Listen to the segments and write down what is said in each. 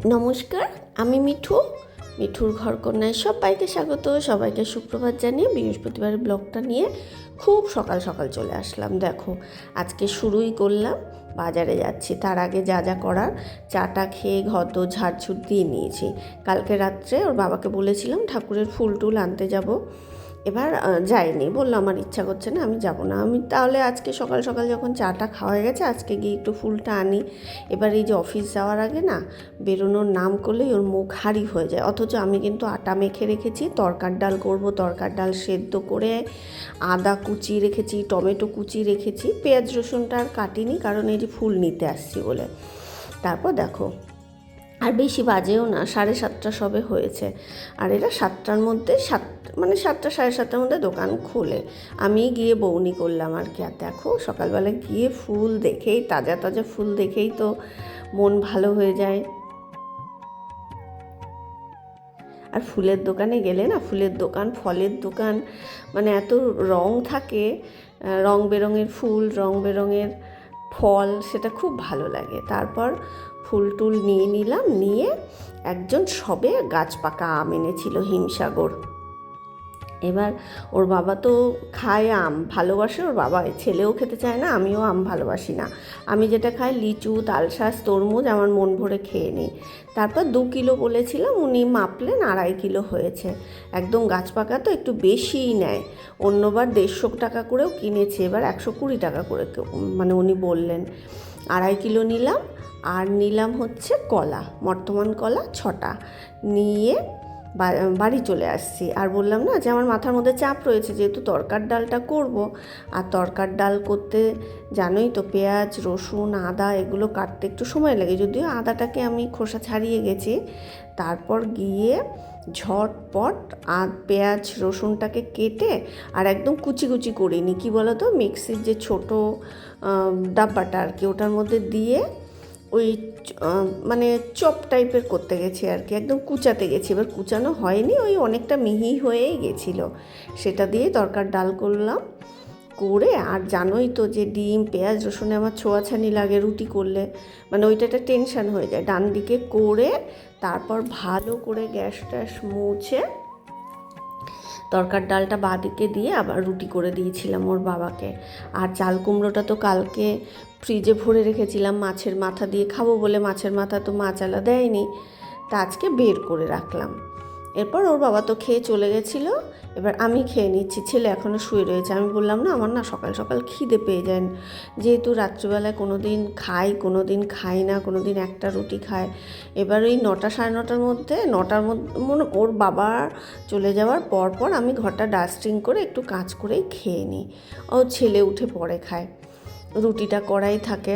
নমস্কার, আমি মিঠুর ঘরকন্যায় সবাইকে স্বাগত। সবাইকে সুপ্রভাত জানিয়ে বৃহস্পতিবারের ব্লগটা নিয়ে খুব সকাল সকাল চলে আসলাম। দেখো, আজকে শুরুই করলাম, বাজারে যাচ্ছি। তার আগে যা যা করার চাটা খেয়ে ঘর দোর ঝাড়ঝুট দিয়ে নিয়েছি। কালকে রাত্রে ওর বাবাকে বলেছিলাম ঠাকুরের ফুল টুল আনতে যাব, এবার যাইনি, বললাম আমার ইচ্ছা করছে না, আমি যাব না। আমি তাহলে আজকে সকাল সকাল যখন চাটা খাওয়া হয়ে গেছে, আজকে গিয়ে একটু ফুলটা আনি। এবার এই যে অফিস যাওয়ার আগে না, বেরোনোর নাম করলেই ওর মুখ হাঁড়ি হয়ে যায়। অথচ আমি কিন্তু আটা মেখে রেখেছি, তরকার ডাল করব, তরকার ডাল সেদ্ধ করে আদা কুচি রেখেছি, টমেটো কুচি রেখেছি, পেঁয়াজ রসুনটা আর কাটিনি, কারণ এই যে ফুল নিতে আসছি বলে। তারপর দেখো, আর বেশি বাজেও না, 7:30 সবে হয়েছে। আর এরা 7টার মধ্যে 7টা 7:30টার মধ্যে দোকান খোলে। আমি গিয়ে বউনি করলাম আর কি। আর দেখো, সকালবেলা গিয়ে ফুল দেখেই, তাজা তাজা ফুল দেখেই তো মন ভালো হয়ে যায়। আর ফুলের দোকানে গেলে না, ফুলের দোকান, ফলের দোকান, মানে এত রং থাকে, রং বেরঙের ফুল, রং বেরঙের ফল, সেটা খুব ভালো লাগে। তারপর ফুল টুল নিয়ে নিলাম, নিয়ে একজন সবে গাছ পাকা আম এনেছিল, হিমসাগর। এবার ওর বাবা তো খায় আম, ভালোবাসে ওর বাবা, ছেলেও খেতে চায় না, আমিও আম ভালোবাসি না। আমি যেটা খাই লিচু, তালশাঁস, তরমুজ, আমার মন ভরে খেয়ে নিই। তারপর 2 কিলো বলেছিলাম, উনি মাপলেন, 2.5 কিলো হয়েছে। একদম গাছ পাকা তো একটু বেশিই নেয়, অন্যবার 150 টাকা করেও কিনেছে, এবার 120 টাকা করে মানে উনি বললেন। 2.5 কিলো নিলাম। আর নিলাম হচ্ছে কলা, বর্তমান কলা 6টা নিয়ে বাড়ি চলে আসছি। আর বললাম না যে আমার মাথার মধ্যে চাপ রয়েছে, যেহেতু তরকার ডালটা করব। আর তরকার ডাল করতে জানোই তো, পেঁয়াজ রসুন আদা এগুলো কাটতে একটু সময় লাগে, যদিও আদাটাকে আমি খোসা ছাড়িয়ে গেছি। তারপর গিয়ে ঝটপট পেঁয়াজ রসুনটাকে কেটে আর একদম কুচি কুচি করিনি, কি বলো তো, মিক্সির যে ছোটো ডাব্বাটা আর কি, ওটার মধ্যে দিয়ে ওই মানে চপ টাইপের করতে গেছি আর কি, একদম কুচাতে গেছি। এবার কুচানো হয়নি, ওই অনেকটা মিহি হয়েই গেছিলো। সেটা দিয়ে তরকার ডাল করলাম, করে আর জানোই তো যে ডিম পেঁয়াজ রসুনে আমার ছোঁয়াছানি লাগে রুটি করলে, মানে ওইটা একটা টেনশান হয়ে যায়। ডান দিকে করে তারপর ভালো করে গ্যাস ট্যাস মুছে তরকার ডালটা বাঁদিকে দিয়ে আবার রুটি করে দিয়েছিলাম ওর বাবাকে। আর চাল কুমড়োটা তো কালকে ফ্রিজে ভরে রেখেছিলাম, মাছের মাথা দিয়ে খাবো বলে। মাছের মাথা তো মাচালা দেয়নি, তা আজকে বের করে রাখলাম। এরপর ওর বাবা তো খেয়ে চলে গেছিলো, এবার আমি খেয়ে নিচ্ছি, ছেলে এখনও শুয়ে রয়েছে। আমি বললাম না, আমার না সকাল সকাল খিদে পেয়ে যায়, যেহেতু রাত্রিবেলায় কোনো দিন খাই, কোনো দিন খাই না, কোনো দিন একটা রুটি খায়। এবার ওই 9টা 9:30টার মধ্যে, 9টার মধ্যে ওর বাবা চলে যাওয়ার পর আমি ঘরটা ডাস্টিং করে একটু কাজ করেই খেয়ে নিই। ও ছেলে উঠে পরে খায়, রুটিটা করাই থাকে।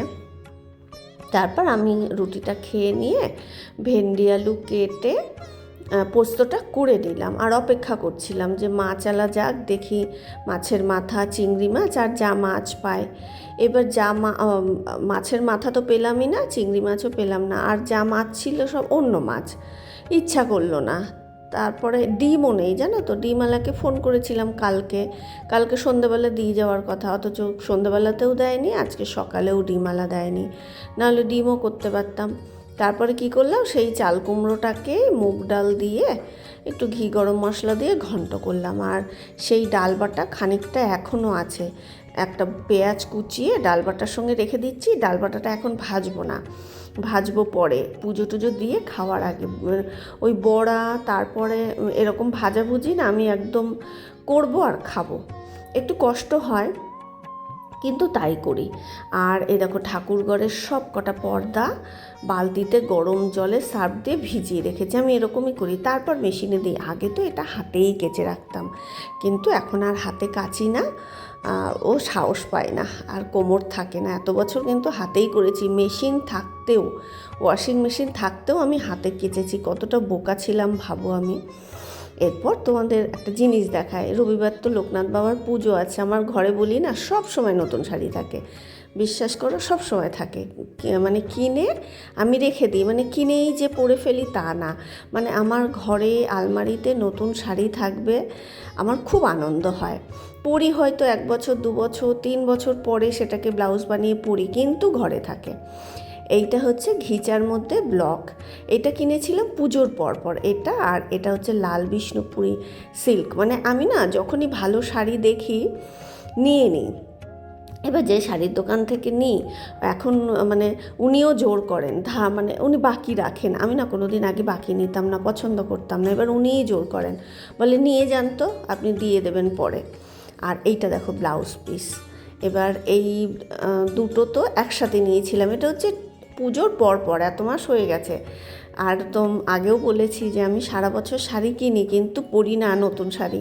তারপর আমি রুটিটা খেয়ে নিয়ে ভেন্ডি আলু কেটে পোস্তটা করে নিলাম, আর অপেক্ষা করছিলাম যে মাছালা যাক, দেখি মাছের মাথা, চিংড়ি মাছ আর যা মাছ পায়। এবার মাছের মাথা তো পেলামই না, চিংড়ি মাছও পেলাম না, আর যা মাছ ছিল সব অন্য মাছ, ইচ্ছা করলো না। তারপরে ডিমও নেই, জানো তো, ডিমওয়ালাকে ফোন করেছিলাম কালকে সন্ধ্যেবেলা দিয়ে যাওয়ার কথা, অথচ সন্ধ্যেবেলাতেও দেয়নি, আজকে সকালেও ডিমওয়ালা দেয়নি, নাহলে ডিমও করতে পারতাম। তারপরে কি করলাম, সেই চাল কুমড়োটাকে মুগ ডাল দিয়ে একটু ঘি গরম মশলা দিয়ে ঘন্ট করলাম। আর সেই ডাল বাটা খানিকটা এখনও আছে, একটা পেঁয়াজ কুচিয়ে ডাল বাটার সঙ্গে রেখে দিচ্ছি। ডাল বাটাটা এখন ভাজবো না, ভাজবো পরে, পুজো টুজো দিয়ে খাওয়ার আগে। ওই বড়া তারপরে এরকম ভাজাভুজি না আমি একদম করবো আর খাবো, একটু কষ্ট হয় কিন্তু তাই করি। আর এই দেখো, ঠাকুরঘরের সব কটা পর্দা বালতিতে গরম জলে সার্ফ দিয়ে ভিজিয়ে রেখেছি, আমি এরকমই করি, তারপর মেশিনে দিই। আগে তো এটা হাতেই কেচে রাখতাম, কিন্তু এখন আর হাতে কাচি না, ও সাহস পায় না, আর কোমর থাকে না। এত বছর কিন্তু হাতেই করেছি, মেশিন থাকতেও, ওয়াশিং মেশিন থাকতেও আমি হাতে কেচেছি, কতটা বোকা ছিলাম ভাবো আমি। এরপর তোমাদের একটা জিনিস দেখায়, রবিবার তো লোকনাথ বাবার পুজো আছে, আমার ঘরে বলি না সব সময় নতুন শাড়ি থাকে, বিশ্বাস করো সব সময় থাকে, মানে কিনে আমি রেখে দিই, মানে কিনেই যে পরে ফেলি তা না, মানে আমার ঘরে আলমারিতে নতুন শাড়ি থাকবে, আমার খুব আনন্দ হয়। পরি হয়তো 1 বছর 2 বছর 3 বছর পরে সেটাকে ব্লাউজ বানিয়ে পরি, কিন্তু ঘরে থাকে। এইটা হচ্ছে ঘিচার মধ্যে ব্লক, এটা কিনেছিলাম পুজোর পরপর। এটা আর এটা হচ্ছে লাল বিষ্ণুপুরি সিল্ক। মানে আমি না যখনই ভালো শাড়ি দেখি নিয়ে নিই। এবার যে শাড়ির দোকান থেকে নিই এখন মানে উনিও জোর করেন, মানে উনি বাকি রাখেন। আমি না কোনো দিন আগে বাকি নিতাম না, পছন্দ করতাম না। এবার উনিই জোর করেন, বলে নিয়ে যান তো, আপনি দিয়ে দেবেন পরে। আর এইটা দেখো ব্লাউজ পিস। এবার এই দুটো তো একসাথে নিয়েছিলাম। এটা হচ্ছে পুজোর পর এত মাস হয়ে গেছে। আর তো আগেও বলেছি যে আমি সারা বছর শাড়ি কিনি কিন্তু পরি না নতুন শাড়ি,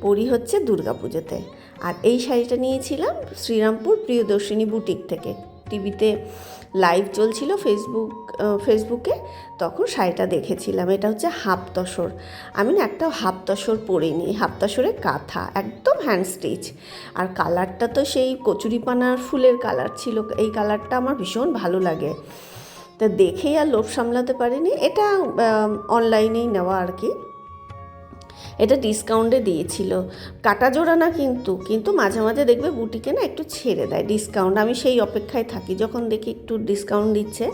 পরি হচ্ছে দুর্গা পুজোতে। আর এই শাড়িটা নিয়েছিলাম শ্রীরামপুর প্রিয়দর্শিনী বুটিক থেকে। টিভিতে লাইভ চলছিল ফেসবুকে, তখন শাড়িটা দেখেছিলাম। এটা হচ্ছে হাফ তসর। আমি না একটা হাফ তসর পরিনি, হাফ তসরে কাঁথা, একদম হ্যান্ড স্টিচ। আর কালারটা তো সেই কচুরিপানার ফুলের কালার ছিল। এই কালারটা আমার ভীষণ ভালো লাগে, তা দেখেই আর লোভ সামলাতে পারিনি। এটা অনলাইনেই নেওয়া আর কি। এটা ডিসকাউন্টে দিয়েছিল, কাটা জোড়া না কিন্তু মাঝে মাঝে দেখবে বুটিকে না একটু ছেড়ে দেয় ডিসকাউন্ট। আমি সেই অপেক্ষায় থাকি, যখন দেখি একটু ডিসকাউন্ট দিচ্ছে।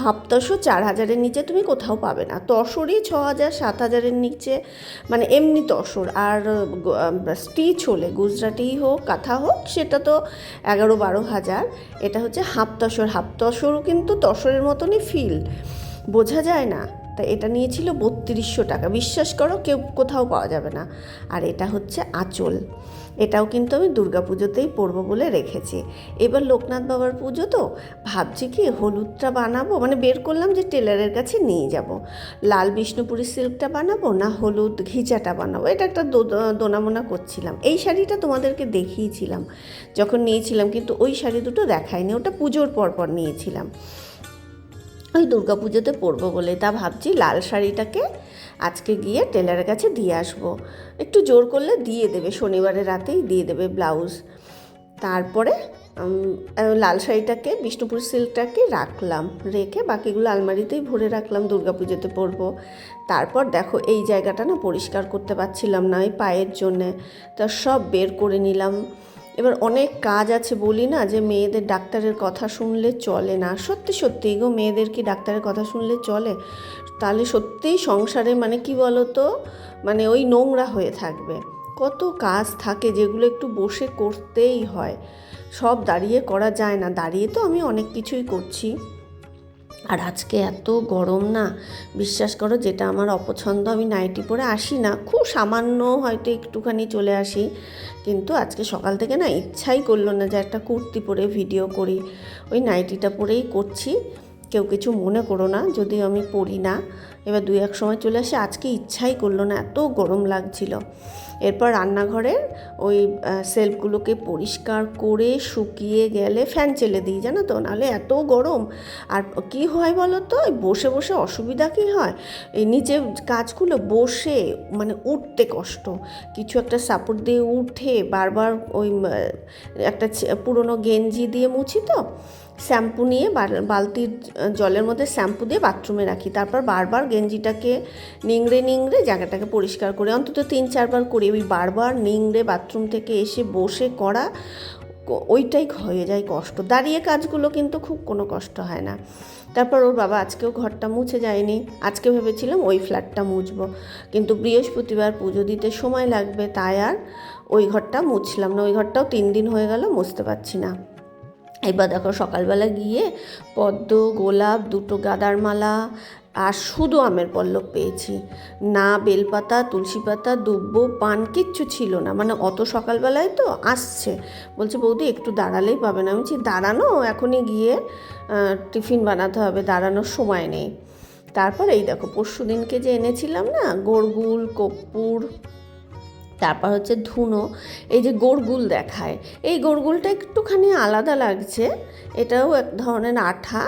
হাফ তসর 4,000-এর নিচে তুমি কোথাও পাবে না, তসরই 6,000 7,000-এর নিচে, মানে এমনি তসর। আর স্টিচ হলে গুজরাটি হোক কাঁথা হোক সেটা তো 11-12,000। এটা হচ্ছে হাফ তসর। হাফ তসরও কিন্তু তসরের মতনই ফিল, বোঝা যায় না। তা এটা নিয়েছিল 3200 টাকা। বিশ্বাস করো কেউ কোথাও পাওয়া যাবে না। আর এটা হচ্ছে আঁচল, এটাও কিন্তু আমি দুর্গাপুজোতেই পরবো বলে রেখেছি। এবার লোকনাথ বাবার পুজো তো ভাবছি কি হলুদটা বানাবো, মানে বের করলাম যে টেলারের কাছে নিয়ে যাব। লাল বিষ্ণুপুরি সিল্কটা বানাবো না হলুদ ঘিচাটা বানাবো, এটা একটা দোনামোনা করছিলাম। এই শাড়িটা তোমাদেরকে দেখিয়েছিলাম যখন নিয়েছিলাম, কিন্তু ওই শাড়ি দুটো দেখাইনি, ওটা পুজোর পরপর নিয়েছিলাম, ওই দুর্গা পুজোতে পরবো বলে। তা ভাবছি লাল শাড়িটাকে আজকে গিয়ে টেলারের কাছে দিয়ে আসবো, একটু জোর করলে দিয়ে দেবে, শনিবারের রাতেই দিয়ে দেবে ব্লাউজ। তারপরে লাল শাড়িটাকে বিষ্ণুপুর সিল্কটাকে রাখলাম, রেখে বাকিগুলো আলমারিতেই ভরে রাখলাম, দুর্গা পুজোতে পরবো। তারপর দেখো এই জায়গাটা না পরিষ্কার করতে পারছিলাম না এই পায়ের জন্যে, তা সব বের করে নিলাম। এবার অনেক কাজ আছে, বলি না যে মেয়েদের ডাক্তারের কথা শুনলে চলে না। সত্যি সত্যি গো, মেয়েদের কি ডাক্তারের কথা শুনলে চলে? তাহলে সত্যিই সংসারে মানে কি বলো তো, মানে ওই নোংরা হয়ে থাকবে। কত কাজ থাকে যেগুলো একটু বসে করতেই হয়, সব দাঁড়িয়ে করা যায় না। দাঁড়িয়ে তো আমি অনেক কিছুই করছি। আর আজকে এত গরম না, বিশ্বাস করো যেটা আমার অপছন্দ, আমি নাইটি পরে আসি না, খুব সামান্য হয়তো একটুখানি চলে আসি, কিন্তু আজকে সকাল থেকে না ইচ্ছাই করলো না যে একটা কুর্তি পরে ভিডিও করি, ওই নাইটিটা পরেই করছি। কেউ কিছু মনে করো না যদি আমি পরি না, এবার 2-1 সময় চলে আসে, আজকে ইচ্ছাই করলো না, এত গরম লাগছিল। এরপর রান্নাঘরের ওই সেলফগুলোকে পরিষ্কার করে শুকিয়ে গেলে ফ্যান চেলে দিই, জানো তো, নাহলে এত গরম। আর কি হয় বলো তো, বসে বসে অসুবিধা কী হয়, এই নিচে কাজগুলো বসে মানে উঠতে কষ্ট, কিছু একটা সাপোর্ট দিয়ে উঠে বারবার ওই একটা পুরনো গেঞ্জি দিয়ে মুছি তো, শ্যাম্পু নিয়ে বালতির জলের মধ্যে শ্যাম্পু দিয়ে বাথরুমে রাখি, তারপর বারবার গেঞ্জিটাকে নিংড়ে জায়গাটাকে পরিষ্কার করে অন্তত 3-4 বার করি। ওই বারবার নিংড়ে বাথরুম থেকে এসে বসে করা, ওইটাই হয়ে যায় কষ্ট। দাঁড়িয়ে কাজগুলো কিন্তু খুব কোনো কষ্ট হয় না। তারপর ওর বাবা আজকেও ঘরটা মুছে যায়নি, আজকে ভেবেছিলাম ওই ফ্ল্যাটটা মুছবো, কিন্তু বৃহস্পতিবার পুজো দিতে সময় লাগবে, তাই আর ওই ঘরটা মুছলাম না। ওই ঘরটাও 3 দিন হয়ে গেল, মুছতে পারছি না। এবার দেখো সকালবেলা গিয়ে পদ্ম গোলাপ 2টো গাঁদার মালা আর শুধু আমের পল্লব পেয়েছি, না বেলপাতা তুলসী পাতা দুব্ব পান কিচ্ছু ছিল না। মানে অত সকালবেলায় তো আসছে, বলছে বৌদি একটু দাঁড়ালেই পাবেন। আমি বলছি দাঁড়ানো, এখনই গিয়ে টিফিন বানাতে হবে, দাঁড়ানোর সময় নেই। তারপর এই দেখো পরশু দিনকে যে এনেছিলাম না গোড়গুল কর্পূর, তারপর হচ্ছে ধুনো, এই যে গোড়গুল দেখায়, এই গোড়গুলটা একটুখানি আলাদা লাগছে, এটাও এক ধরনের আঠা।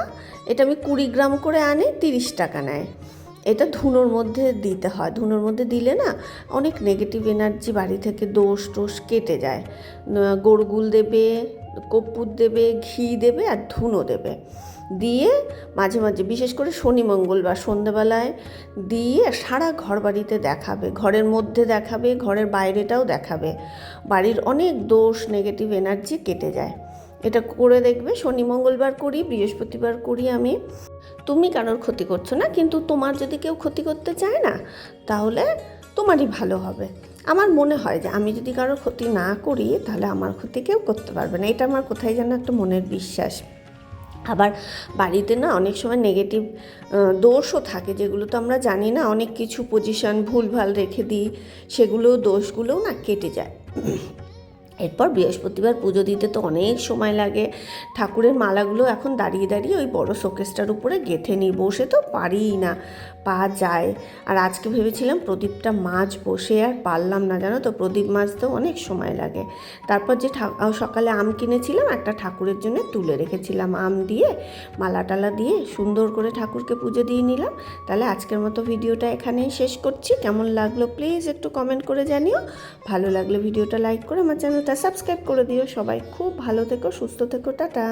এটা আমি 20 গ্রাম করে আনি, 30 টাকা নেয়। এটা ধুনোর মধ্যে দিতে হয়, ধুনোর মধ্যে দিলে না অনেক নেগেটিভ এনার্জি বাড়ি থেকে দোষ কেটে যায়। গোড়গুল দেবে, কর্পূর দেবে, ঘি দেবে আর ধুনো দেবে, দিয়ে মাঝে মাঝে বিশেষ করে শনি মঙ্গলবার সন্ধ্যেবেলায় দিয়ে সারা ঘর বাড়িতে দেখাবে, ঘরের মধ্যে দেখাবে, ঘরের বাইরেটাও দেখাবে, বাড়ির অনেক দোষ নেগেটিভ এনার্জি কেটে যায়। এটা করে দেখবে। শনি মঙ্গলবার করি, বৃহস্পতিবার করি আমি। তুমি কারোর ক্ষতি করছো না, কিন্তু তোমার যদি কেউ ক্ষতি করতে চায় না, তাহলে তোমারই ভালো হবে। আমার মনে হয় যে আমি যদি কারোর ক্ষতি না করি, তাহলে আমার ক্ষতি কেউ করতে পারবে না। এটা আমার কোথায় যেন একটা মনের বিশ্বাস। আবার বাড়িতে না অনেক সময় নেগেটিভ দোষও থাকে, যেগুলো তো আমরা জানি না। অনেক কিছু পজিশন ভুলভাল রেখে দিই, দোষগুলোও না কেটে যায়। এরপর বৃহস্পতিবার পুজো দিতে তো অনেক সময় লাগে। ঠাকুরের মালাগুলো এখন দাঁড়িয়ে দাঁড়িয়ে ওই বড় শোকেসটার উপরে গেঁথে নিই, বসে তো পারিই না, পা যায়। আর আজকে ভেবেছিলাম প্রদীপটা মাজবো, সে আর পারলাম না, জানো তো, প্রদীপ মাজতেও অনেক সময় লাগে। তারপর যে সকালে আম কিনেছিলাম, একটা ঠাকুরের জন্য তুলে রেখেছিলাম, আম দিয়ে মালা টালা দিয়ে সুন্দর করে ঠাকুরকে পুজো দিয়ে নিলাম। তাহলে আজকের মতো ভিডিওটা এখানেই শেষ করছি। কেমন লাগলো প্লিজ একটু কমেন্ট করে জানিও। ভালো লাগলে ভিডিওটা লাইক করে আমার চ্যানেলটা সাবস্ক্রাইব করে দিও। সবাই খুব ভালো থেকো, সুস্থ থেকো, টাটা।